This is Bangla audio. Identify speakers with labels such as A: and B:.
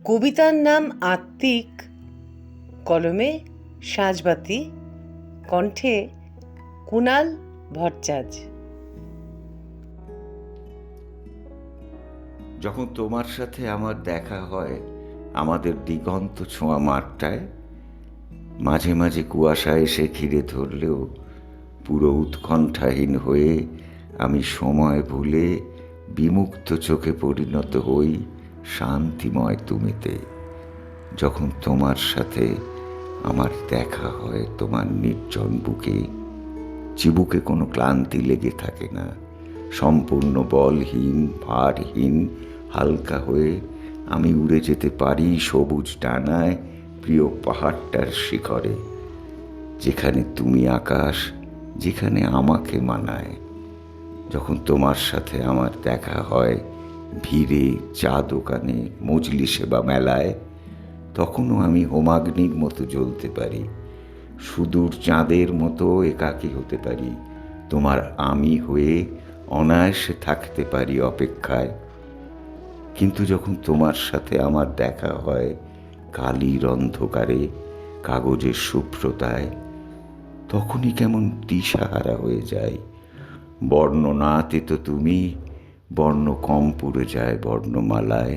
A: কবিতার নাম আত্মিক, কলমে সাঁঝবাতি, কণ্ঠে কুণাল ভট্টাচার্য।
B: যখন তোমার সাথে আমার দেখা হয় আমাদের দিগন্ত ছোঁয়া মাঠটায়, মাঝে মাঝে কুয়াশা এসে ঘিরে ধরলেও পুরো উৎকণ্ঠাহীন হয়ে আমি সময় ভুলে বিমুক্ত চোখে পরিণত হই শান্তিময় তুমিতে। যখন তোমার সাথে আমার দেখা হয় তোমার নির্জন বুকে, চিবুকে কোনো ক্লান্তি লেগে থাকে না, সম্পূর্ণ বলহীন ভারহীন হালকা হয়ে আমি উড়ে যেতে পারি সবুজ ডানায় প্রিয় পাহাড়টার শিখরে, যেখানে তুমি আকাশ, যেখানে আমাকে মানায়। যখন তোমার সাথে আমার দেখা হয় ভিড়ে, চা দোকানে, মজলিসে বা মেলায়, তখনও আমি হোমাগ্নির মতো জ্বলতে পারি, সুদূর চাঁদের মতো একাকী হতে পারি, তোমার আমি হয়ে অনায়াসে থাকতে পারি অপেক্ষায়। কিন্তু যখন তোমার সাথে আমার দেখা হয় কালির অন্ধকারে, কাগজের শুভ্রতায়, তখনই কেমন দিশাহারা হয়ে যায়। বর্ণনাতে তো তুমি, বর্ণ কম পুড়ে যায় বর্ণমালায়।